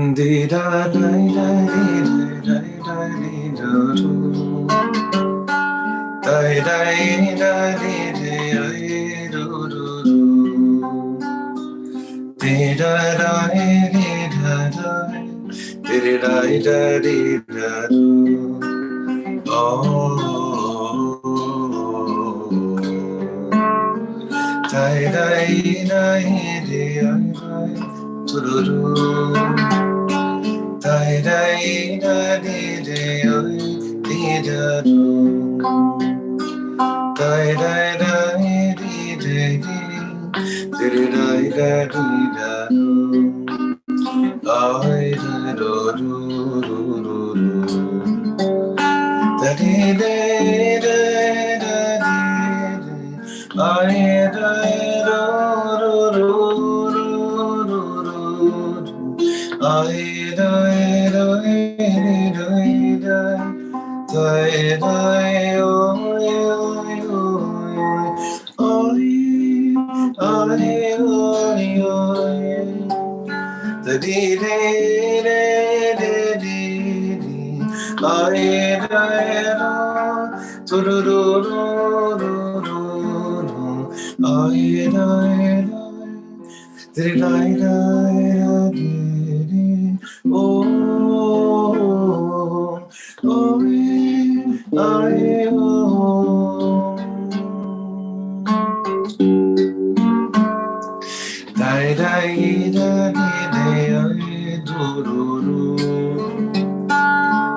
Di da da da di da da di da do. Da da da di da do do do. Di da da di da da. Di da da di da do. Oh. Da da da di da do do do. Da da da di da do. Da da da di da do. I da do do do do do. Da di da da da di. I da do do do do do. I da da da da. Die, die, oh, oh, the dee dee dee dee dee, to do do do do do, oh, oh, die die da di do do do.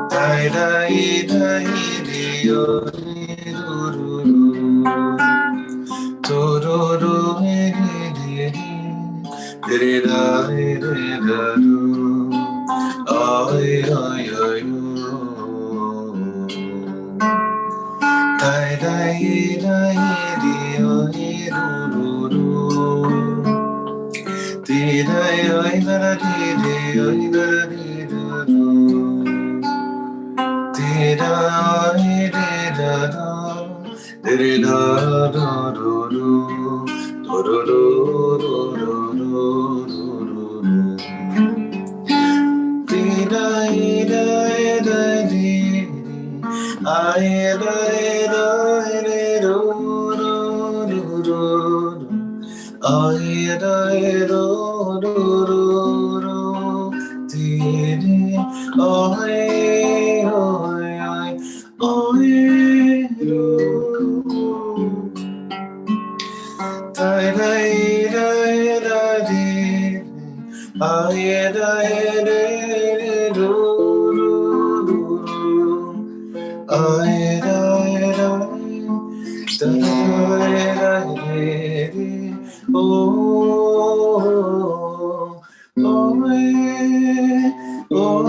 Die die da di do do do. Do do do di da do. Ay ay ay. Die die da di do do do. Di da ay da di ay da di do. Di da ay di da do. Di da do do do. Do do do do do do do. Di da da da di. Ay da da do do do do. Ay da do do do do. Di di. Ay ay ay ay do. Die die die die. Ay da do do do. Ay da da da da di. Oh, oh, oh.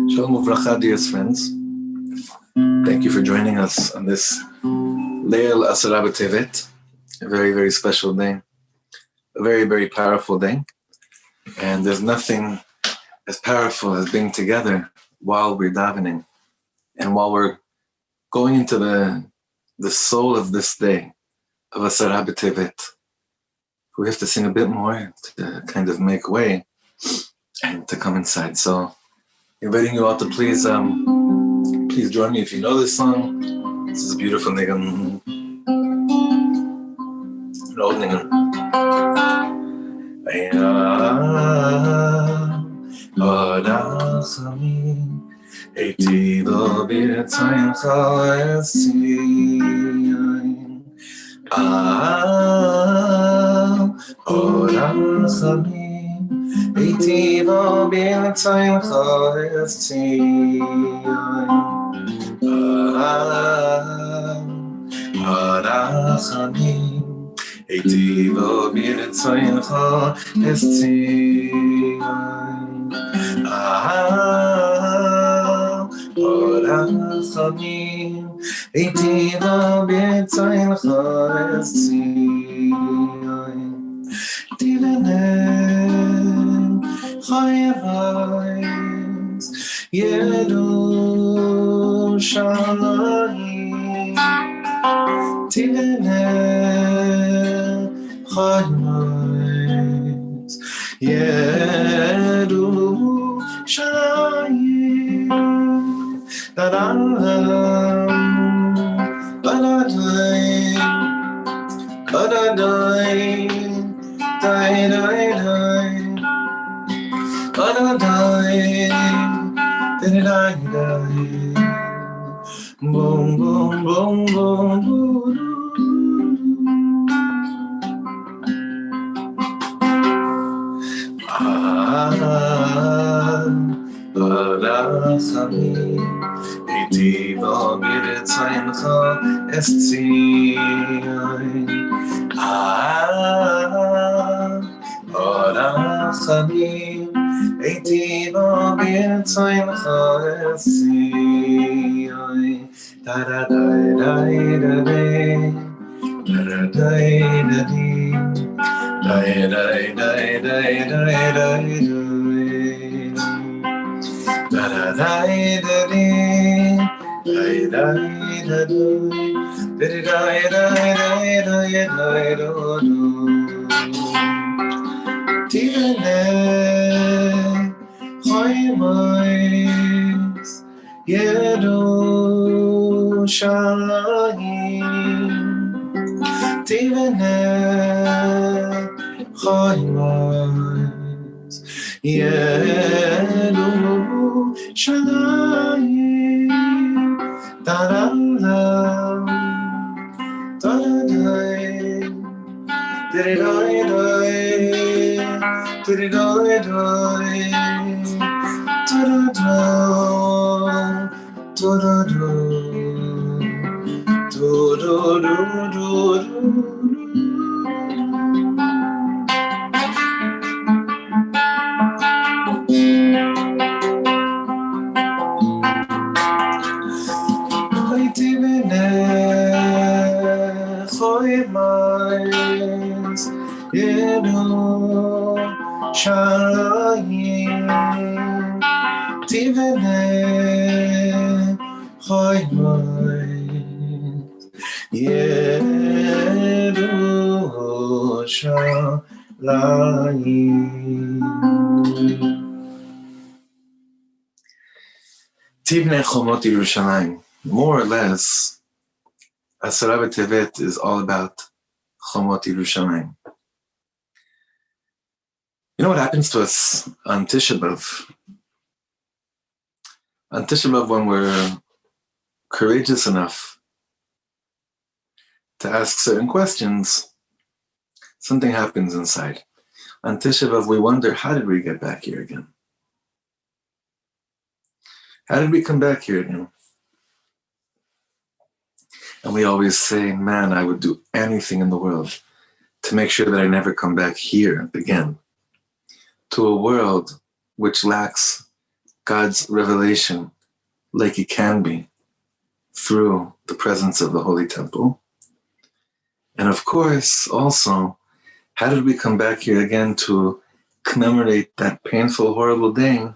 Shalom uvracha, dear friends. Thank you for joining us on this Leil Asara B'Tevet, a very, very special day, a very, very powerful day. And there's nothing as powerful as being together while we're davening and while we're going into the soul of this day of Asara B'Tevet. We have to sing a bit more to kind of make way and to come inside. So inviting you all to please join me if you know this song. This is a beautiful niggun. An old niggun. Eiti lo b'tzayim chalesiyim. Orachamim. Eiti lo b'tzayim chalesiyim. Orachamim. Eiti lo b'tzayim chalesiyim. Orachamim, eiti lo b'tzayim chalesiyim. Tivenem chayavayis Yerushalayim. Tivenem Chaymois Yerushalayim Dadam Badadayim Badadayim Dayim Badadayim Dayim Boom boom boom boom boom. Barachami iti b'mirtzayincha estziyai. Barachami iti b'mirtzayincha estziyai. Da da da da da da da da da. Dai dai dai dai dai dai da da dai dai dai dai dai dai dai dai Tivene Chaymois Yerushalayim Tivene Chaymois Yerushalayim Da-da-da Da-da-da Di-di-da-di-da Di-di-da-di-da Da-da-da Da-da-da Do-do-do-do-do. Yerushalayim Tivene Chaymois Yerushalayim Tivne Chomot Yerushalayim. More or less, Asara B'Tevet is all about Chomot Yerushalayim. You know what happens to us on Tisha B'Av? On Tisha B'Av, when we're courageous enough to ask certain questions, something happens inside. On Tisha B'Av, we wonder, how did we get back here again? How did we come back here again? And we always say, man, I would do anything in the world to make sure that I never come back here again, to a world which lacks God's revelation like it can be through the presence of the Holy Temple. And of course, also, how did we come back here again to commemorate that painful, horrible day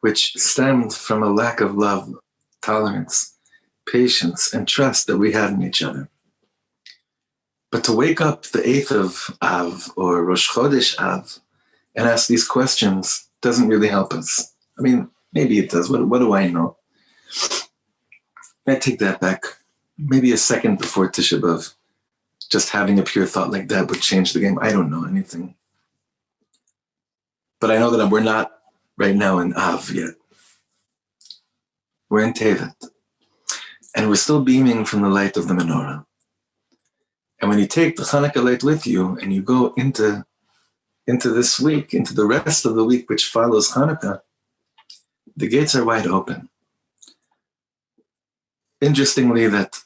which stemmed from a lack of love, tolerance, patience, and trust that we had in each other? But to wake up the 8th of Av, or Rosh Chodesh Av, and ask these questions doesn't really help us. I mean, maybe it does. What do I know? I take that back. Maybe a second before Tisha B'Av, just having a pure thought like that would change the game. I don't know anything. But I know that we're not right now in Av yet. We're in Tevet. And we're still beaming from the light of the menorah. And when you take the Hanukkah light with you and you go into this week, into the rest of the week which follows Hanukkah, the gates are wide open. Interestingly, that,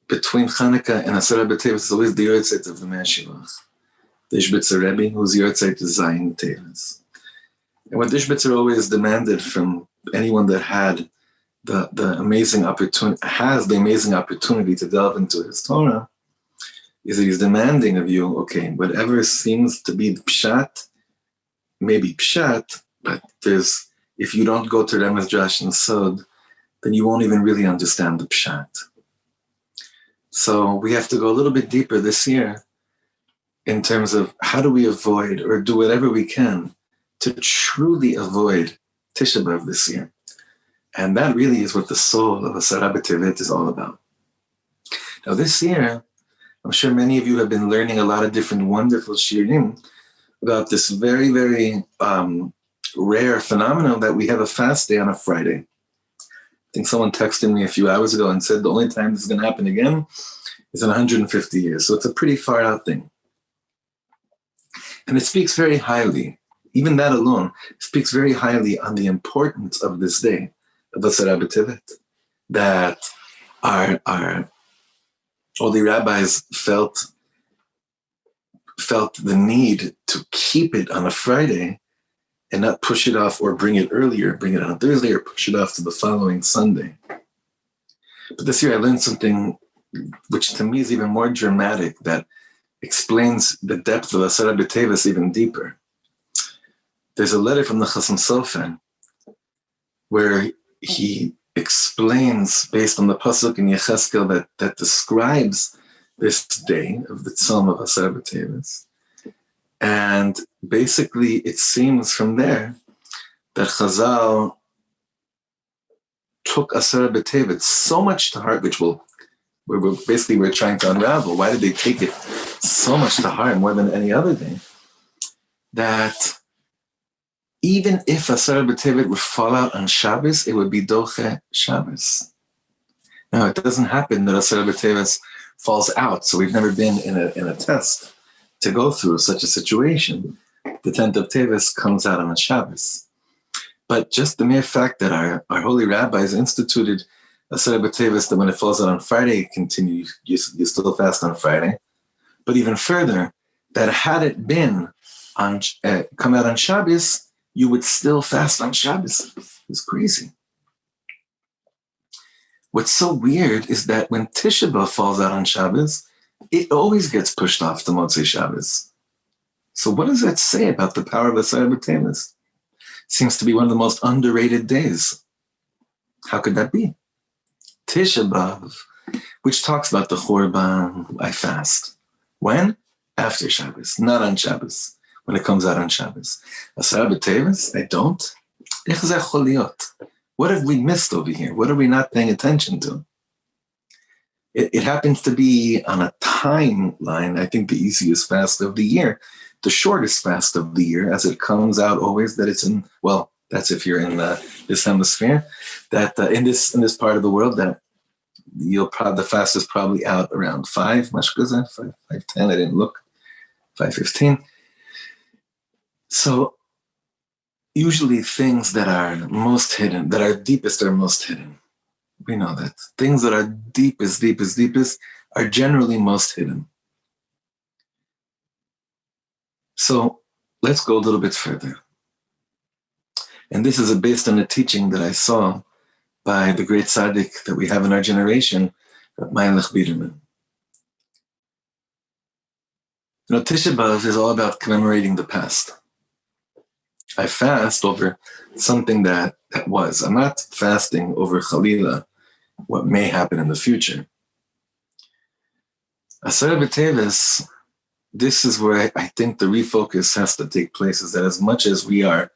between Hanukkah and Asara B'Tevet is always the Yortzeit of the Meshivach. The Ishbitzer Rebbe, whose Yortzeit is Zayin Teves. And what the Ishbitzer always demanded from anyone that had the amazing opportunity to delve into his Torah is that he's demanding of you, okay, whatever seems to be the Pshat, maybe Pshat, but if you don't go to Remez, Drash, and Sod, then you won't even really understand the Pshat. So we have to go a little bit deeper this year in terms of how do we avoid or do whatever we can to truly avoid Tisha B'Av this year. And that really is what the soul of Asara B'Tevet is all about. Now this year, I'm sure many of you have been learning a lot of different wonderful shirim about this very, very rare phenomenon that we have a fast day on a Friday. I think someone texted me a few hours ago and said the only time this is going to happen again is in 150 years. So it's a pretty far out thing. And it speaks very highly, even that alone, speaks very highly on the importance of this day, of Asara B'Tevet, that our holy rabbis felt the need to keep it on a Friday and not push it off or bring it earlier, bring it on Thursday or push it off to the following Sunday. But this year I learned something which to me is even more dramatic, that explains the depth of Asara B'Tevet even deeper. There's a letter from the Chasam Sofer where he explains, based on the pasuk in Yecheskel that describes this day of the Tzom of Asara B'Tevet. And basically it seems from there that Chazal took Asara B'Tevet so much to heart, which we're trying to unravel. Why did they take it so much to heart, more than any other day, that even if Asara B'Tevet would fall out on Shabbos, it would be Doche Shabbos. Now, it doesn't happen that Asara B'Tevet falls out, so we've never been in a test to go through such a situation. The 10th of Teves comes out on a Shabbos. But just the mere fact that our holy rabbis instituted Asara B'Tevet, that when it falls out on Friday, you still fast on Friday. But even further, that had it been come out on Shabbos, you would still fast on Shabbos. It's crazy. What's so weird is that when Tisha B'Av falls out on Shabbos, it always gets pushed off to Motzei Shabbos. So what does that say about the power of Asara B'Tevet? Seems to be one of the most underrated days. How could that be? Tisha B'Av, which talks about the Chorban, I fast. When? After Shabbos, not on Shabbos, when it comes out on Shabbos. Asara B'Tevet, I don't. What have we missed over here? What are we not paying attention to? It happens to be on a timeline, I think the easiest fast of the year, the shortest fast of the year, as it comes out always that it's in, well, that's if you're in this hemisphere, that in this part of the world, that the fast is probably out around 5:10, I didn't look, 5:15. So usually things that are most hidden, that are deepest are most hidden. We know that. Things that are deepest are generally most hidden. So let's go a little bit further. And this is based on a teaching that I saw by the great tzaddik that we have in our generation, Rabbi Biderman. Tisha B'Av is all about commemorating the past. I fast over something that was. I'm not fasting over Chalila, what may happen in the future. Asara B'Tevet, this is where I think the refocus has to take place, is that as much as we are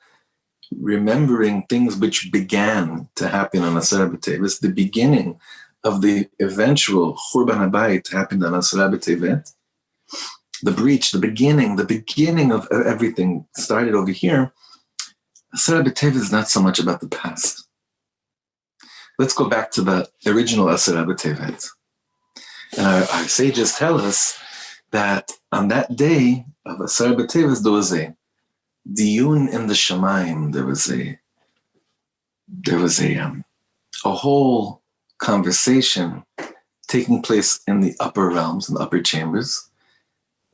remembering things which began to happen on Asara B'Tevet, the beginning of the eventual Churban HaBayit happened on Asara B'Tevet, the breach, the beginning of everything started over here. Asara B'Tevet is not so much about the past. Let's go back to the original Asara B'Tevet. And our sages tell us that on that day of Asara B'Tevet, there was a diyun in the Shamayim. There was a whole conversation taking place in the upper realms, in the upper chambers.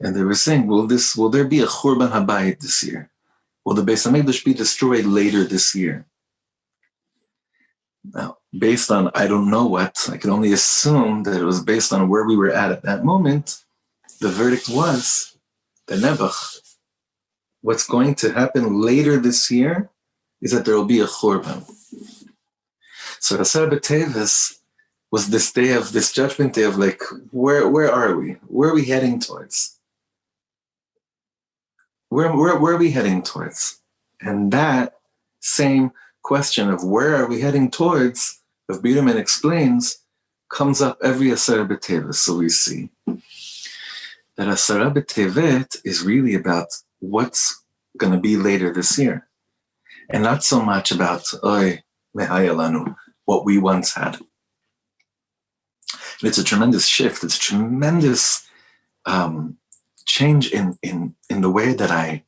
And they were saying, will there be a Churban HaBayit this year? Will the Beis HaMikdash be destroyed later this year? Now, based on I don't know what, I can only assume that it was based on where we were at that moment. The verdict was the Nebuch. What's going to happen later this year is that there will be a Churban. So Asara B'Tevet was this judgment day of like, where are we? Where are we heading towards? where are we heading towards? And that same question of where are we heading towards, if Biderman explains, comes up every Asara B'Tevet. So we see that Asara B'Tevet is really about what's going to be later this year. And not so much about, Oy, Mehayalanu, what we once had. And it's a tremendous shift. It's a tremendous change in the way that I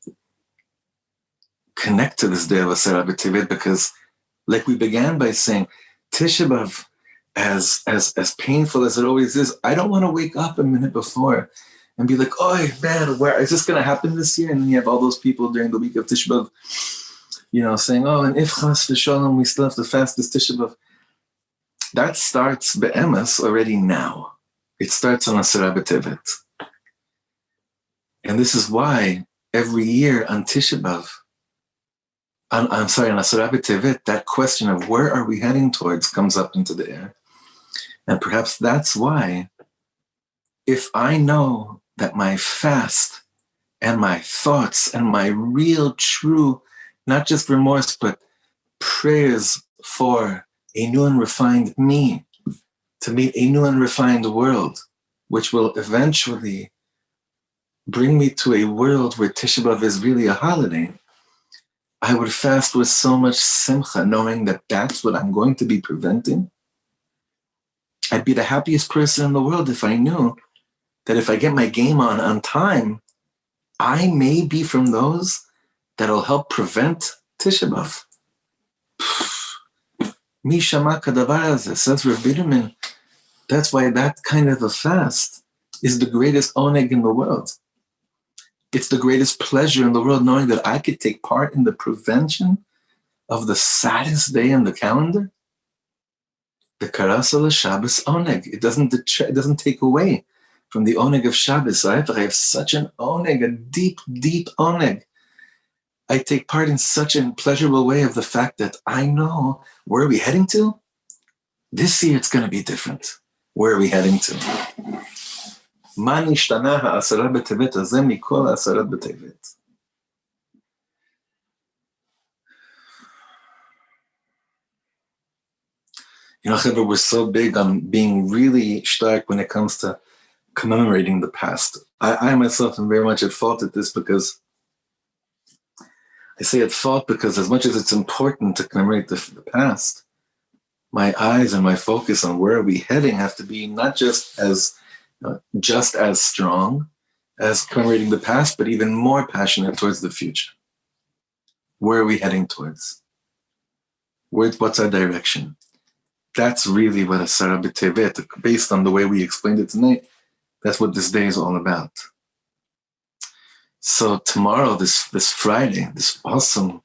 connect to this day of Asara B'Tevet, because like we began by saying, Tisha B'Av, as painful as it always is, I don't want to wake up a minute before and be like, oh man, where is this going to happen this year? And then you have all those people during the week of Tisha B'Av, saying, oh, and if chas v'shalom, we still have to fast this Tisha B'Av. That starts be'emes already now. It starts on Asara B'Tevet. And this is why every year on Tisha B'Av, on Asara B'Tevet, that question of where are we heading towards comes up into the air. And perhaps that's why, if I know that my fast and my thoughts and my real, true, not just remorse, but prayers for a new and refined me, to meet a new and refined world, which will eventually bring me to a world where Tisha B'Av is really a holiday, I would fast with so much simcha, knowing that that's what I'm going to be preventing. I'd be the happiest person in the world if I knew that if I get my game on time, I may be from those that'll help prevent Tisha B'Av. Mi shama kadavar hazeh, says Reb Biderman. That's why that kind of a fast is the greatest oneg in the world. It's the greatest pleasure in the world, knowing that I could take part in the prevention of the saddest day in the calendar. The karasala Shabbos oneg. It doesn't take away from the oneg of Shabbos. I have such an oneg, a deep, deep oneg. I take part in such a pleasurable way of the fact that I know, where are we heading to? This year it's going to be different. Where are we heading to? מה נשתנה העשרה בטבת הזה מכל העשרת בטבת? Chaver, we're so big on being really stark when it comes to commemorating the past. I myself am very much at fault at this, because I say at fault because as much as it's important to commemorate the past, my eyes and my focus on where are we heading have to be not just as strong as commemorating the past, but even more passionate towards the future. Where are we heading towards? What's our direction? That's really what Asara B'Tevet, based on the way we explained it tonight, that's what this day is all about. So tomorrow, this Friday, this awesome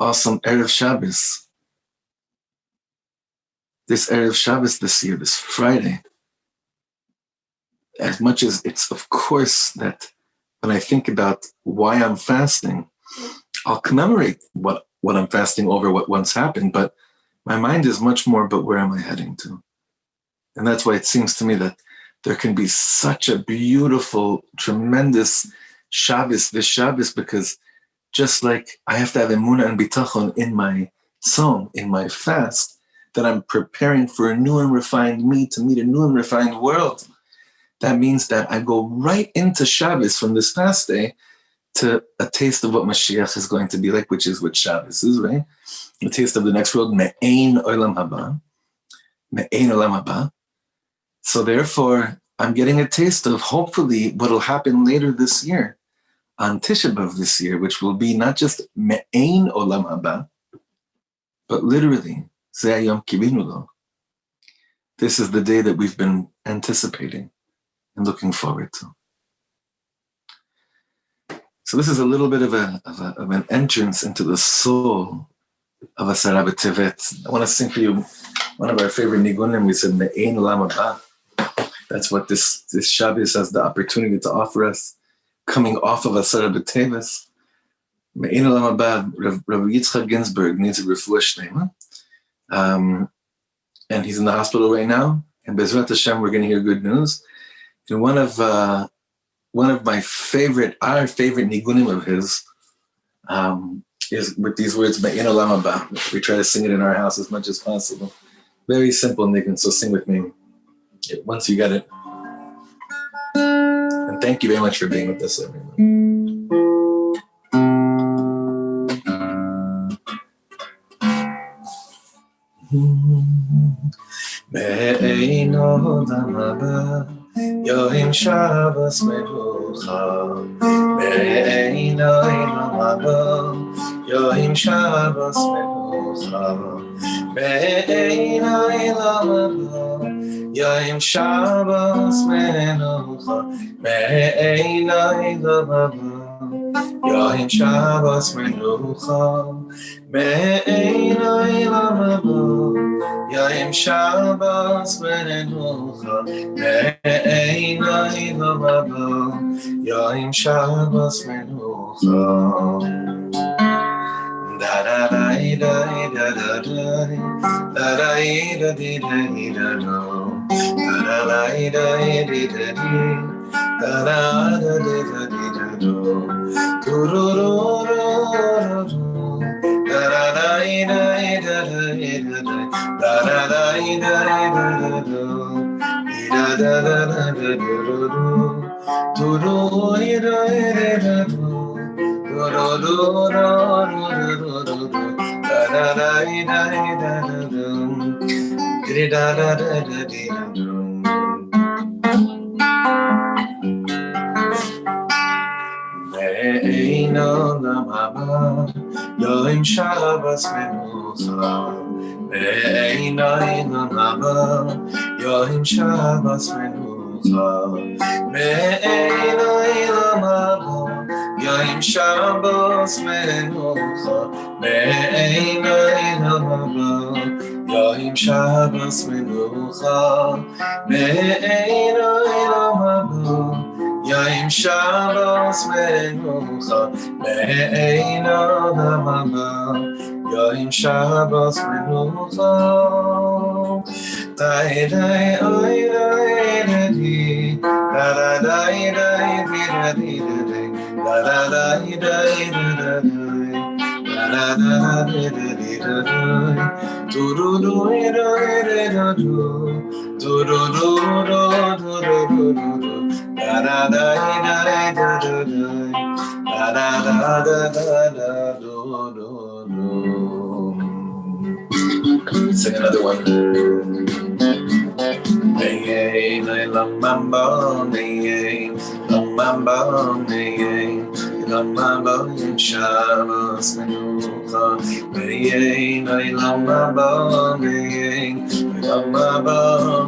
Erev Shabbos, this Erev Shabbos this year, this Friday, as much as it's, of course, that when I think about why I'm fasting, I'll commemorate what I'm fasting over, what once happened, but my mind is much more about where am I heading to. And that's why it seems to me that there can be such a beautiful, tremendous Shabbos, this Shabbos, because just like I have to have emunah and bitachon in my song, in my fast, that I'm preparing for a new and refined me to meet a new and refined world. That means that I go right into Shabbos from this fast day to a taste of what Mashiach is going to be like, which is what Shabbos is, right? A taste of the next world, me'ein olam haba. Me'ein olam haba. So therefore, I'm getting a taste of hopefully what will happen later this year, on Tisha B'Av this year, which will be not just me'ein olam haba, but literally, zeh hayom kibinu lo. This is the day that we've been anticipating and looking forward to. So this is a little bit of an entrance into the soul of Asara B'Tevet. I want to sing for you one of our favorite nigunim. We said Me'ein Olam Haba. That's what this Shabbos has the opportunity to offer us, coming off of Asara B'Tevet. Me'ein Olam Haba. Rabbi Yitzchak Ginsburg needs a refuah shlema, and he's in the hospital right now. And Bezrat Hashem, we're going to hear good news. In one of one of our favorite nigunim of his is with these words, Me'in Olam Haba. We try to sing it in our house as much as possible. Very simple nigun, so sing with me once you get it. And thank you very much for being with us, everyone. Me'ein Olam Haba, Yohim Shabbos Menucha. Me'ein Olam Haba, Yohim Shabbos Menucha. Me'ein Olam Haba, Yohim Shabbos Menucha. Me'ein Olam Haba, Yohim Shabbos Menucha. Me'ein Olam Haba, Yohim Shabbos Menucha. Me'ein Olam Haba, Yohim Shabbos Menucha. Da da da da da da da da da da da da da da da Me'ein Olam Haba, Yohim Shabbos Menucha. Me'ein Olam Haba, Yohim Shabbos Menucha. Me'ein Olam Haba, Yohim Shabbos Menucha. Me'ein Olam Haba, Yohim Shabbos Menucha. Me'ein Olam Haba, Yohim Shabbos Menucha. Me'ein Olam Haba, Yohim Shabbos Menucha. Dai dai oi dai dai da da dai dai da di da da dai dai da da da da da do do do da da do do do do do do do do da da dai dai da da da da do do do. Sing another one. Me'ein Olam Haba, Me'ein Olam Haba, Me'ein Olam Haba, Yohim Shabbos Menucha. Me'ein Olam Haba, Me'ein Olam Haba,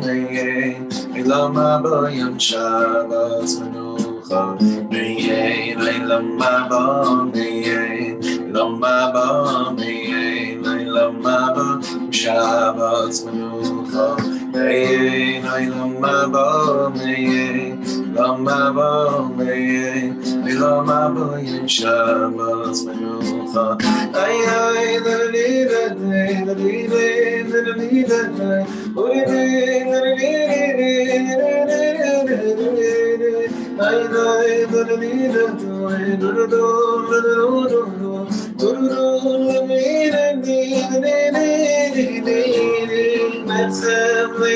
Me'ein Olam Haba, Yohim Shabbos Menucha. Me'ein Olam Haba, Me'ein Olam Haba, Me'ein Olam Haba, Shabbos Menucha. Me'ein Olam Haba, Me'ein Olam Haba, Me'ein Olam Haba, Yohim Shabbos Menucha. Ay ay da da da da da da da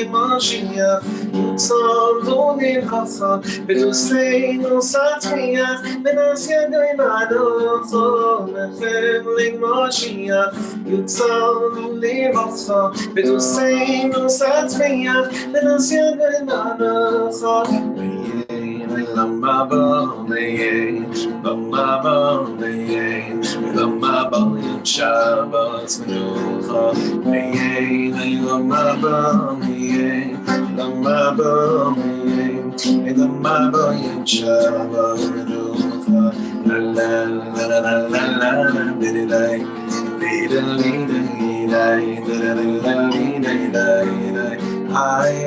Mashiach, Yitzhak lo nivcha, b'doseinu satzmiach, b'nas yadai ma'anocho, lechem le'Mashiach, Yitzhak lo nivcha, b'doseinu satzmiach, b'nas yadai ma'anocho. Me'ein Olam Haba, Me'ein Olam Haba, Me'ein Olam Haba, Yohim Shabbos Menucha. Me'ein Olam Haba, Me'ein Olam Haba, Me'ein Olam Haba, Yohim Shabbos Menucha. La la la la la la la la di di di di di di di di. Ay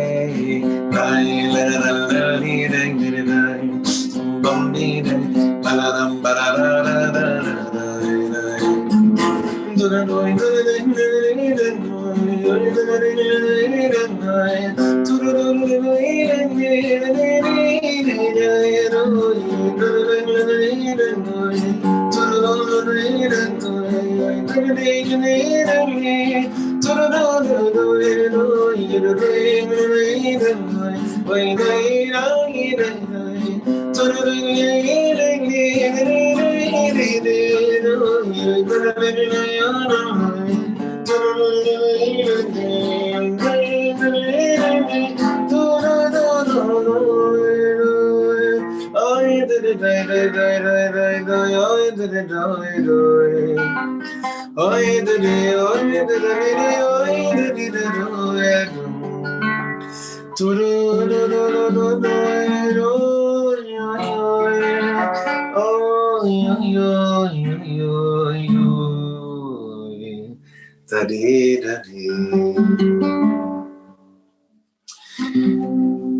ay la la la la di di di di. Bum di di ba la dum ba la la la la la la. Do do do do do do do do.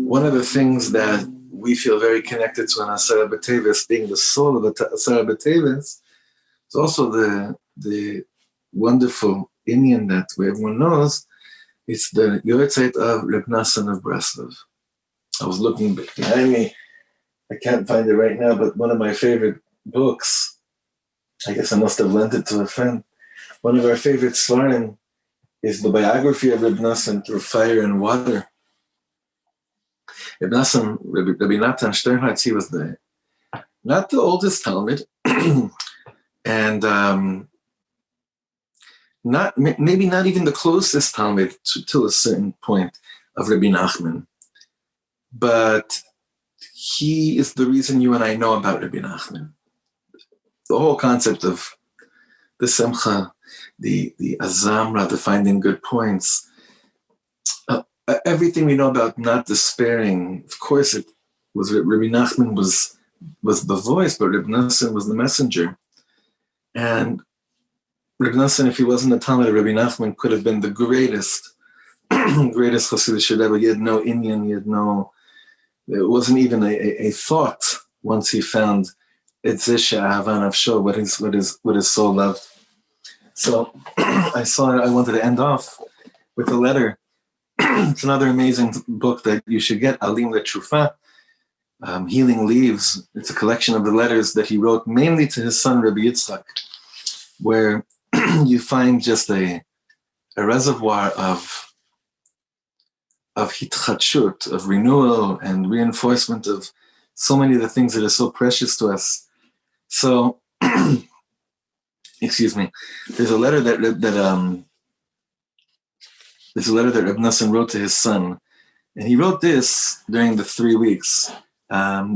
One of the things that we feel very connected to in Asara B'Tevet, being the soul of Asara B'Tevet, is also the wonderful Indian that everyone knows. It's the Yortzeit of Reb Noson of Breslov. I was looking behind me. I can't find it right now, but one of my favorite books, I guess I must have lent it to a friend. One of our favorite svarim is the biography of Reb Noson through fire and water. Reb Noson, Rabbi Natan Sternhartz, he was not the oldest Talmud, and maybe not even the closest Talmud till a certain point of Rabbi Nachman. But he is the reason you and I know about Rabbi Nachman. The whole concept of the Simcha, the Azamra, the finding good points, everything we know about not despairing. Of course, it was Rabbi Nachman was the voice, but Reb Noson was the messenger. And Reb Noson, if he wasn't a Talmud of Rabbi Nachman, could have been the greatest Hasidic Rebbe. He had no Indian, it wasn't even a thought once he found Tisha Ahavan Avsho, what his soul loved. So I wanted to end off with a letter. It's another amazing book that you should get, Alim Letrufa, Healing Leaves. It's a collection of the letters that he wrote mainly to his son, Rabbi Yitzchak, where you find just a reservoir of hitchachut, of renewal and reinforcement of so many of the things that are so precious to us. So, excuse me, there's a letter that Reb Noson wrote to his son, and he wrote this during the 3 weeks.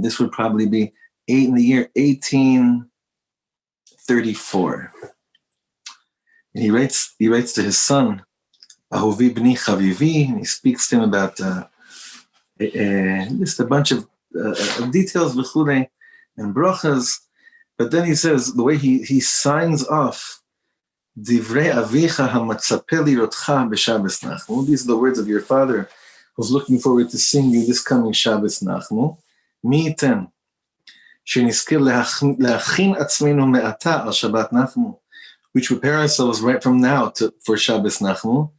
This would probably be in the year 1834. And he writes to his son, Ahuvi b'ni chavivi, and he speaks to him about just a bunch of details, v'chulei, and brachas. But then he says, the way he signs off, Divrei avicha hamatzapeh lirotcha b'Shabbos Nachmu. These are the words of your father, who's looking forward to seeing you this coming Shabbos Nachmu. Mi yiten shenizkir leachin atzmeinu me'ata al Shabbat Nachmu. We prepare ourselves right from now for Shabbos Nachmu,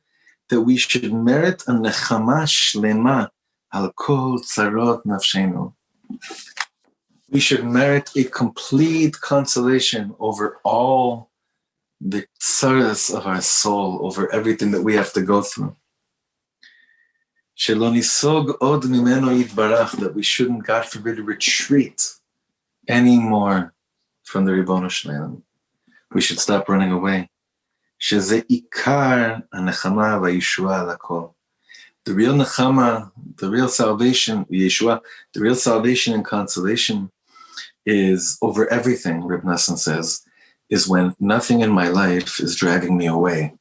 that we should merit a nechama shlema al kol tzarot nafshenu. We should merit a complete consolation over all the tzaras of our soul, over everything that we have to go through. Shelo nisog od mimeno yitbarach, that we shouldn't, God forbid, retreat anymore from the Ribono Shel Olam. We should stop running away. Sheze ikar hanechama vayishua lakol. The real nechama, the real salvation, Yeshua, the real salvation and consolation is over everything, Reb Noson says, is when nothing in my life is dragging me away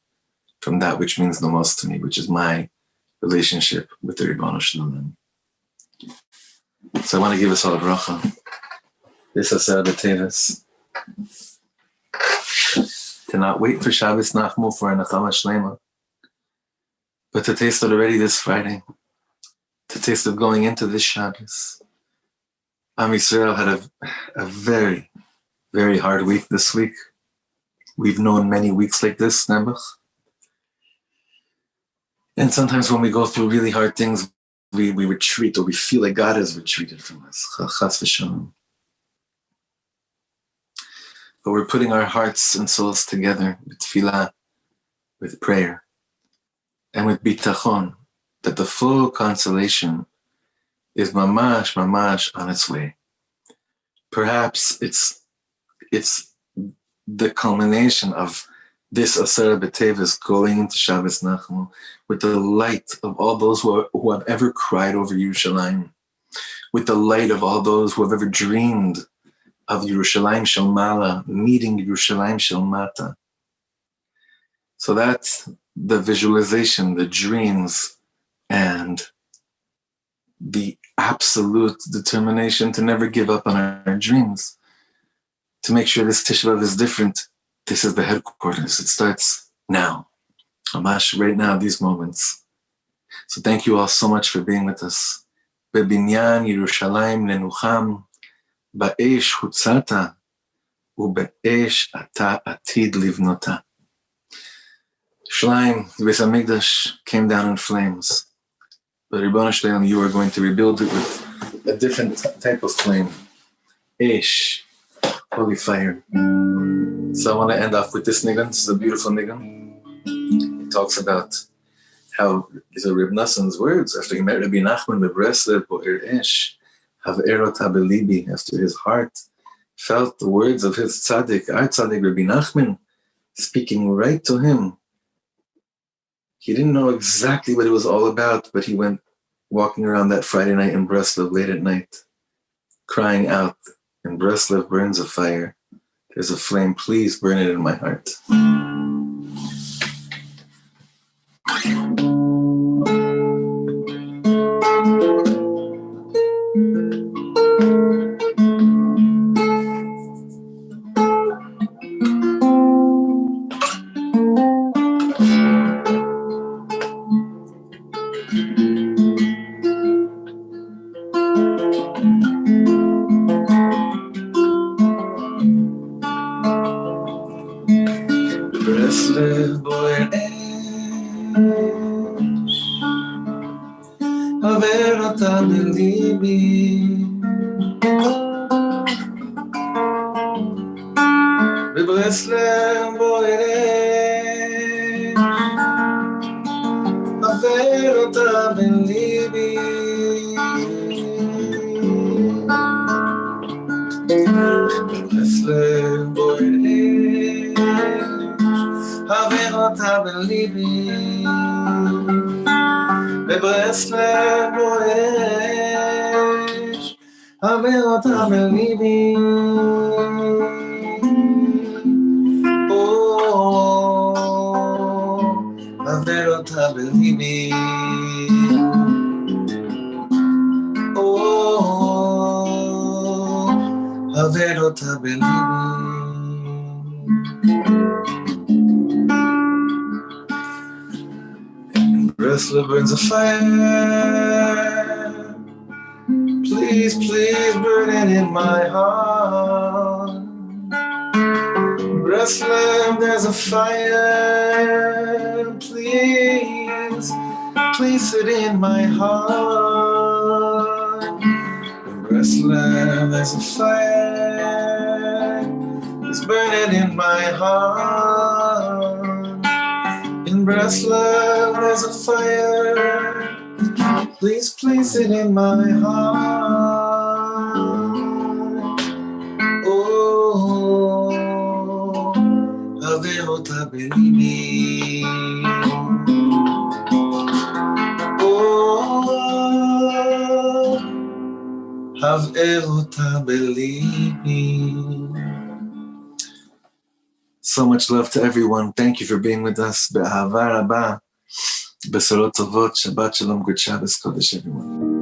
from that which means the most to me, which is my relationship with the Ribono Shel Olam. So I want to give us all a bracha. This Asara B'Tevet. To not wait for Shabbos Nachmu for a Nechama Shlema, but to taste it already this Friday, to taste it going into this Shabbos. Am Yisrael had a very, very hard week this week. We've known many weeks like this, Nebuch. And sometimes when we go through really hard things, we retreat, or we feel like God has retreated from us. Chas v'shalom. but we're putting our hearts and souls together with tefillah, with prayer, and with bitachon, that the full consolation is mamash on its way. Perhaps it's the culmination of this Asara B'Tevet going into Shabbos Nachmu with the light of all those who have ever cried over Yerushalayim, with the light of all those who have ever dreamed of Yerushalayim Shel Mala meeting Yerushalayim Shel Mata. So that's the visualization, the dreams, and the absolute determination to never give up on our dreams, to make sure this Tisha B'Av is different. This is the headquarters. It starts now. Amash, right now, these moments. So thank you all so much for being with us. Bebinyan Yerushalayim Nenucham, Ba'esh Hutzata, Ube'esh Ata Atid Livnota. Shalayim, the Beis HaMikdash came down in flames. But Ribbon Shalom, you are going to rebuild it with a different type of flame. Esh, holy fire. So I want to end off with this niggun. This is a beautiful niggun. It talks about how these are Reb Noson's words after he met Rabbi Nachman Bebreslev Bo'er Esh, Haverota Belibi, after his heart felt the words of his tzaddik, our tzaddik Rabbi Nachman, speaking right to him. He didn't know exactly what it was all about, but he went walking around that Friday night in Breslev late at night, crying out, "In Breslev burns a fire. There's a flame. Please burn it in my heart." Breslev boer esh, haverota belibi. Breslev boer esh, haverota belibi. Breslev boer esh, Haverota belibi, Breslev boesh, Haverota belibi. Oh, Haverota belibi. Oh, Haverota belibi. Breslev burns a fire. Please, please burn it in my heart. Breslev, there's a fire. Please, place it in my heart. Breslev, there's a fire. Please burn it in my heart. In Breslev, there's a fire. Please place it in my heart. Oh, Haverota belibi. Oh, Haverota belibi. So much love to everyone. Thank you for being with us. Be'ahava rabba, besorot tovot, Shabbat shalom, good Shabbos kodesh, everyone.